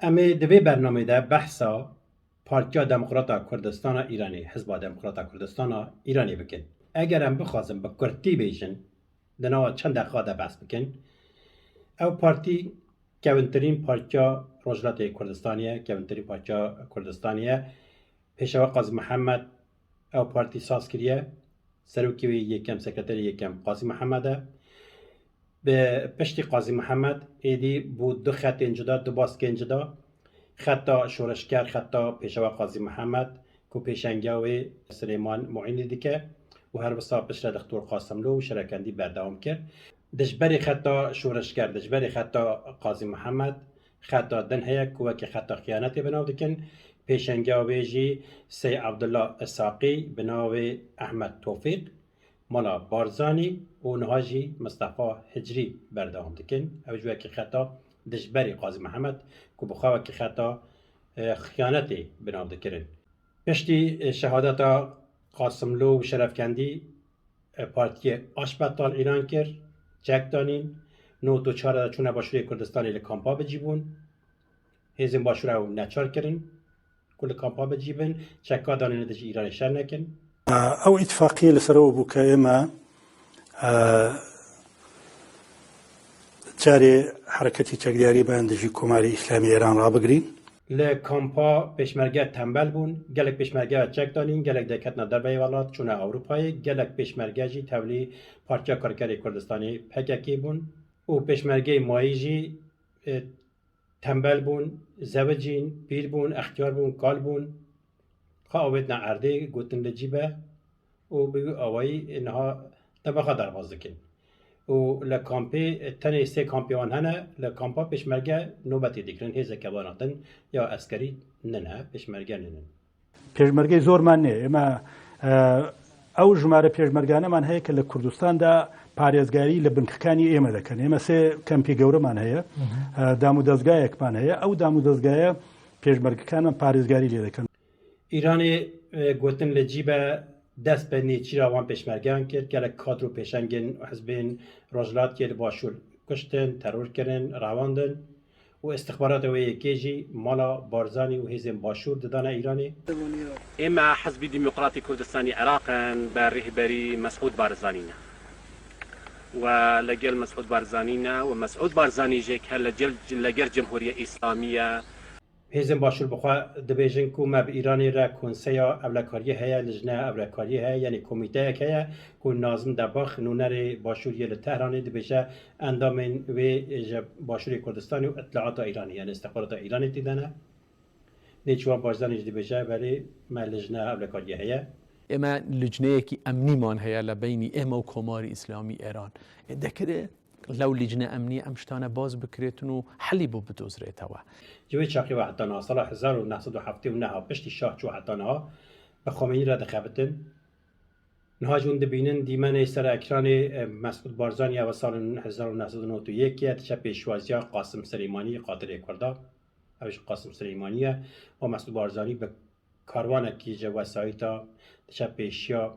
امی دوی برنامه ده بحثا پارتیا دموکراتا کردستان ایرانی حزب دموکراتا کردستان ایرانی بکن. اگر هم بخوازم به کردی بیشن دنوا چند دقیقه بحث بکن. او پارتی کونترین پارتیا روجلات کردستانیه، کونترین پارتیا کردستانیه. پیشوا قاضی محمد او پارتی ساز کریه، سروکی یکم سکرتری یکم قاضی محمده. به پشتی قاضی محمد ایدی بود دو خط انجدا، دو باسک انجدا، خطا شورشگر، خطا پیشوا قاضی محمد کو پیشنگاوی سلیمان معینی دیکه و هر بسا پشت دکتور قاسملو و شرکندی بردوام کرد. دجبری خطا شورشگر، دجبری خطا قاضی محمد خطا دن هیا کو که خطا خیانتی بناو دکن. پیشنگاوی جی سی عبدالله اساقی بناوی احمد توفیق مالا بارزانی و نهاجی مصطفی هجری بردوام دکن. اوجوه که خطا دجبری قاضی محمد کو بخواه که خطا خیانتی بناو دکرن. پشتی شهادت قاسملو و شرفکندی پارتی آشبتال ایران کرد، چک دانین نو تو چاره چونه باشوری کردستانی لکامپا بجیبون، هیزم باشوره و نچار کرن کل کامپا بجیبن، چکا دانین دج ایران شر نکن. او اتفاقیه لسرو بو که اما جاری حرکتی چکدیاری بندجی کماری اسلامی ایران را بگرین. لکامپا پیشمرگه تنبل بون، گلک پیشمرگه چک دانین، گلک دکت ندار به ایوالات چونه اروپایی، گلک پیشمرگه جی تولی پارتیا کارکری کردستانی پککی بون و پیشمرگه مایی جی تنبل بون، زوجین، پیر بون، اختیار بون، کال بون، خواهوید نه ارده گوتن لجیبه و بگو آوایی اینها طبقه درواز دکن. و لکامپی تنه سه کامپیان هنه لکامپا پیشمرگه نوبتی دیگرن هیزه کباناتن یا اسکری ننه پیشمرگه ننه. پیشمرگه زور من نه اما او جماره پیشمرگانه من هی که لکردستان دا پارێزگاری لە بنکەکانی ئێمە دەکەن. ئێمە سێ کەمپی گەورەمان هەیە، دام و دەستگایەکمان هەیە، ئەو دام و دەستگایە پێشمەرگەکانمان پارێزگاری لێ دەکەن. ایرانی گوتن لە جیبە دەست بە نێچیرا وان پێشمەرگیان کرد، گەلک کادر و پێشەنگên حزبên Rojhilatiyê li başûr kuştin, teror kirin, rawandin û istixbarat wê yekê jî mala Barzanî û hêzên başûr didane Îranê. ئێمە حەزبی دیموکراتی کوردستانی عێراقن بە ڕێهبەری مەسعود بارزانینە و لەگەڵ مەسعود بارزانینە و مەسعود بارزانیژێک هە لەگەر جمهوریە ئیسلامیە. هێزن باشوور بخوا dibêjin ku me bi Îranê re konseya ewlekariyê heye, lijneya ewlekariyê heye, yanî komîteyek heye ku Nazim Debax nûnerê Başûriyê li Tehranê dibêje endamên wê ji Başûrê Kurdistanê û İtliata Îranî yani istixbarata Îranê tê dene. Nêçîrvan Barzanî jî dibêje berê me lijneya ewlekariyê heye. ئێمە لیجنەیەکی ئەمنیمان هەیە لە بینی ئێمە و کۆماری ئیسلامی ئێران. دەکرێت لەو لیجنە ئەمنی ئەم شتانە باز بکرێتن و حەلی بۆ بدۆزرێتەوە. جوێ چاقی وحدانەوە ساڵا 1970 پشتی شاه چوو حدانەوە بە خۆمێنی را دەخەبتن. نها جون دبینن دیمەنێ سەر ئەکرانê Mesûd Barzanî ya salên 1991 tişe pêşwaziya Qasim Silêmanî qatilê Kurda. Ew ji Qasim Silêmanî ye û Mesûd Barzanî bi karwanekî ji wesayîta tişe pêşiya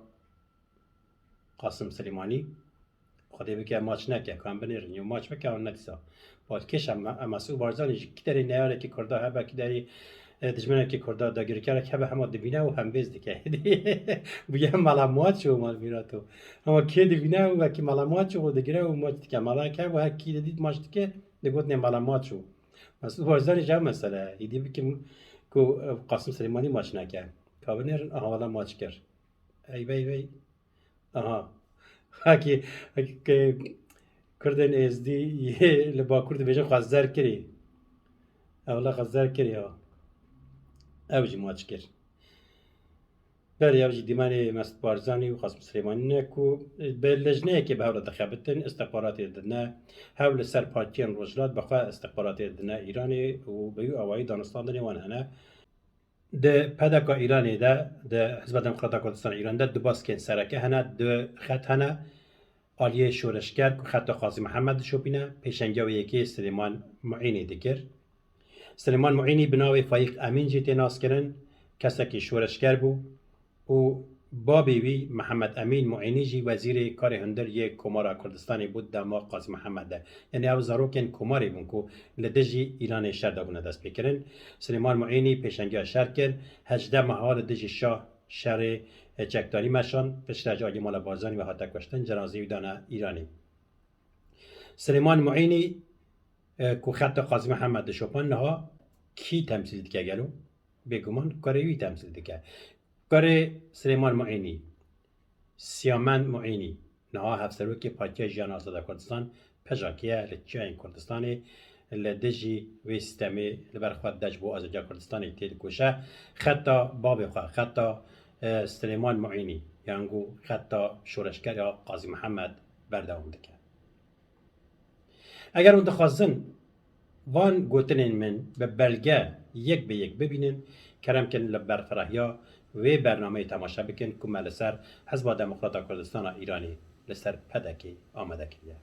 Qasim Silêmanî. Xwedê bike maç neke kan binêrin yo maç bike wan nedîsa. Balkêşa Mesûd Barzanî ji kî derê neyarekî Kurda hebe kî derê dijminekî Kurda dagirkerek hebe hema dibîne û hembêz dike. Bûye mala maç û malbîrato. Hema kê dibîne û wekî mala maç û digire û maç dike. Malak hev û her kî didît maç dike digotinê mala maç û. Mesûd Barzanî ji ev mesele ye. Îdî bikim ku Qasim Silêmanî maç neke. Ka binêrin aha wala maç kir. Eyvey aha. Hakî Kurdên êzdî li Bakur dibêjin xwezer kirî. Ewla xwezer kirî ha. Ew jî maç kir. Berê ew jî dîmenê Mesûd Barzanî û Qasim Silêmanî ne ku bi lijneyekê bi hev re dixebitin, istixbaratê didine, hev li ser partiyên Rojhilat bixwe istixbaratê didine Îranê û bi wî awayî danûstandinê wan hene. Di pedeka Îranê de, di Hizba Demokrata Kurdistana Îran de du baskên sereke hene, du xet hene. Aliyê şoreşger ku xeta Qazî Mihemed dişopîne, pêşengeya wê yekê Silêman Muînî dikir. Silêman Muînî bi navê Faiq Emîn jî tê naskirin, kesekî şoreşger bû û بابی وی محمد امین معینی جی وزیر کار هندر یک کمارا کردستانی بود دما قاضی محمد ده یعنی او زاروکن کماری بون کو لدجی ایران شهر دابونه دست بکرن سلیمان معینی پیشنگی شهر کرد 18 ماه لدجی شاه شهر چکداری مشان پشت آگی مال بارزانی و حتی کشتن جنازه دانه ایرانی سلیمان معینی کو خط قاضی محمد شوپان نها کی تمثیل دیگه گلو بگمان کاروی تمثیل دیگه کار سلیمان معینی سیامن معینی نها هفسرو که پاکی جیان آزاد کردستان پژاکیه لچین کردستانی لدجی و سیستمی لبرخواد دج بو آزادیا کردستانی تید کوشه خطا باب خواه خطا سلیمان معینی یانگو خطا شورشگر یا قاضی محمد برداوم دکه اگر اون دخواستن وان گوتنین من به بلگه یک به یک ببینن کرم کن لبر فرحیا و برنامه تماشا بکن که لسر حزب دموکرات کردستان ایرانی لسر پدکی آمده کلیه